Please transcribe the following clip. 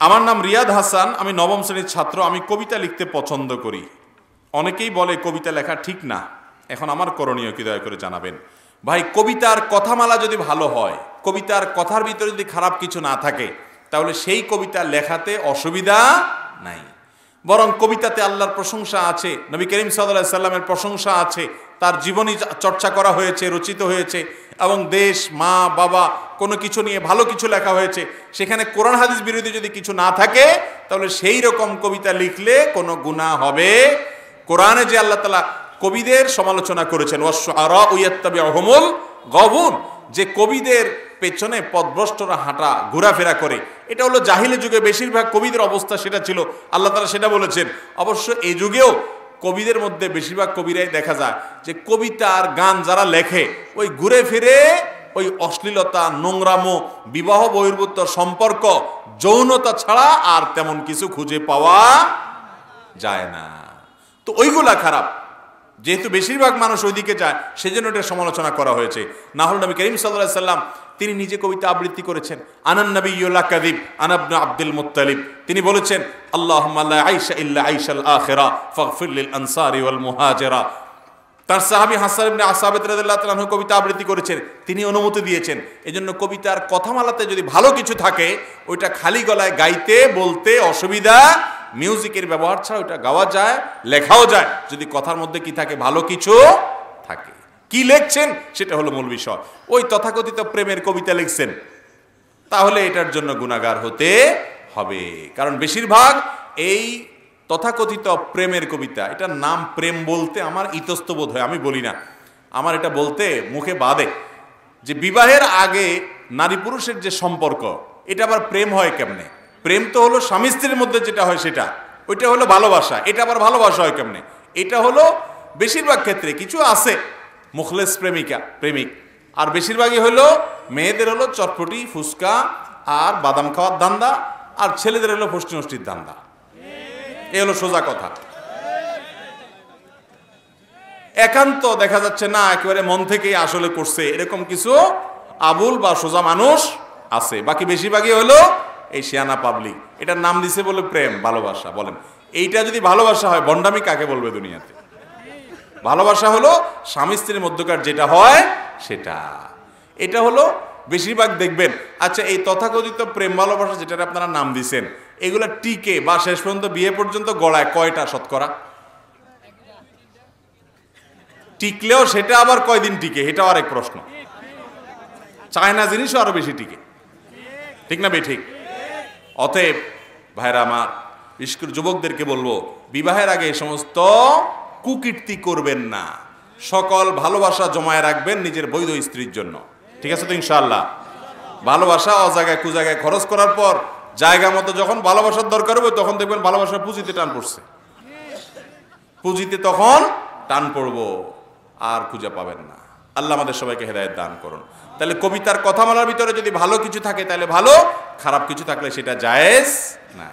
আমার নাম রিয়াদ হাসান, আমি নবম শ্রেণীর ছাত্র। আমি কবিতা লিখতে পছন্দ করি। অনেকেই বলে কবিতা লেখা ঠিক না। এখন আমার করণীয় কি দয়া করে জানাবেন। ভাই, কবিতার কথামালা যদি ভালো হয়, কবিতার কথার ভিতরে যদি খারাপ কিছু না থাকে, তাহলে সেই কবিতা লেখাতে অসুবিধা নাই। বরং কবিতাতে আল্লাহর প্রশংসা আছে, নবী করিম সাল্লাল্লাহু আলাইহি সাল্লামের প্রশংসা আছে, তার জীবনী চর্চা করা হয়েছে, রচিত হয়েছে, এবং দেশ, মা, বাবা, কোনো কিছু নিয়ে ভালো কিছু লেখা হয়েছে। সেখানে কোরআন হাদিস বিরোধী যদি কিছু না থাকে, তাহলে সেই রকম কবিতা লিখলে কোনো গুনাহ হবে। কোরআনে যে আল্লাহ তাআলা কবিদের সমালোচনা করেছেন, ওয়াশ-শুআরা ইয়াত্তাবিউহুমুল গাবুন, যে কবিদের পেছনে পথভ্রষ্টরা হাঁটা ঘোরাফেরা করে, এটা হলো জাহিলি যুগে বেশিরভাগ কবিদের অবস্থা সেটা ছিল। আল্লাহ তাআলা সেটা বলেছেন। অবশ্য এই যুগেও কবিদের মধ্যে বেশিরভাগ কবিরাই দেখা যায় যে কবিতা আর গান যারা লেখে, ওই ঘুরে ফিরে ওই অশ্লীলতা, নোংরামো, বিবাহ বহির্ভূত সম্পর্ক, যৌনতা ছাড়া আর তেমন কিছু খুঁজে পাওয়া যায় না। তো ওইগুলা খারাপ। যেহেতু বেশিরভাগ মানুষ ওইদিকে যায়, সেজন্য এটা সমালোচনা করা হয়েছে। না হলে নবী করিম সাল্লাল্লাহু আলাইহি সাল্লাম তিনি নিজে কবিতা আবৃত্তি করেছেন। আনান নাবিয়্যু লা কাযিব আনা ইবনু আব্দুল মুত্তালিব, তিনি বলেছেন, আল্লাহুম্মা লা আইশা ইল্লা আইশাল আখিরা ফাগফির লিল আনসারি ওয়াল মুহাজিরা। তার সাহাবী হাসান ইবনে আসাবিত রাদিয়াল্লাহু তাআলা আনহু কবিতা আবৃত্তি করেছেন, তিনি অনুমতি দিয়েছেন। এজন্য কবিতার কথামালাতে যদি ভালো কিছু থাকে, ওইটা খালি গলায় গাইতে বলতে অসুবিধা। মিউজিকের ব্যবহার ছাড়া ওইটা গাওয়া যায়, লেখাও যায়, যদি কথার মধ্যে কি থাকে, ভালো কিছু থাকে। কি লিখছেন সেটা হলো মূল বিষয়। ওই তথাকথিত প্রেমের কবিতা লিখছেন, তাহলে এটার জন্য গুনাহগার হতে হবে। কারণ বেশিরভাগ এই তথাকথিত প্রেমের কবিতা, এটার নাম প্রেম বলতে আমার ইতস্তবোধ হয়, আমি বলি না, আমার এটা বলতে মুখে বাধে যে বিবাহের আগে নারী পুরুষের যে সম্পর্ক, এটা আবার প্রেম হয় কেমনে? প্রেম তো হলো স্বামী স্ত্রীর মধ্যে যেটা হয় সেটা, ওইটা হলো ভালোবাসা। এটা আবার ভালোবাসা হয় কেমনে? এটা হলো বেশিরভাগ ক্ষেত্রে কিছু আছে মুখলেস প্রেমিকা প্রেমিক, আর বেশিরভাগই হলো মেয়েদের হলো চটপটি, ফুচকা আর বাদাম খাওয়ার ধান্দা, আর ছেলেদের হলো ফষ্টি নষ্টির ধান্দা। এ হলো সোজা কথা। একান্ত দেখা যাচ্ছে না একেবারে মন থেকেই আসলে করছে, এরকম কিছু আবুল বা সোজা মানুষ আছে। বাকি বেশিরভাগই হলো এই শিয়ানা পাবলিক। এটার নাম দিছে বলে প্রেম, ভালোবাসা। বলেন, এইটা যদি ভালোবাসা হয়, ভণ্ডামি কাকে বলবে দুনিয়াতে? ভালোবাসা হলো স্বামী স্ত্রীর মধ্যকার যেটা হয় সেটা। এটা হলো বেশিরভাগ দেখবেন। আচ্ছা, এই তথাকথিত প্রেম ভালোবাসা যেটা আপনারা নাম দিছেন, এগুলা টিকে বা শেষ পর্যন্ত বিয়ে পর্যন্ত গড়ায় কয়টা শতকরা? টিকলেও সেটা আবার কয়দিন টিকে, এটাও আরেক প্রশ্ন। চায়না জিনিসও আরো বেশি টিকে, ঠিক না বে ঠিক? অতএব ভাইরা আমার, বিশেষ করে যুবকদেরকে বলবো, বিবাহের আগে এই সমস্ত কুকীর্তি করবেন না। সকল ভালোবাসা জমায় রাখবেন নিজের বৈধ স্ত্রীর জন্য। ঠিক আছে তো ইনশাআল্লাহ? ভালোবাসা অজায়গায় কুজায়গায় খরচ করার পর জায়গা মতো যখন ভালোবাসার দরকার হবে, তখন দেখবেন ভালোবাসার পুঁজিতে টান পড়ছে। পুঁজিতে তখন টান পড়বো, আর খুঁজে পাবেন না। আল্লাহ আমাদের সবাইকে হেদায়েত দান করুন। তাহলে কবিতার কথামালার ভিতরে যদি ভালো কিছু থাকে তাহলে ভালো, খারাপ কিছু থাকলে সেটা জায়েজ না।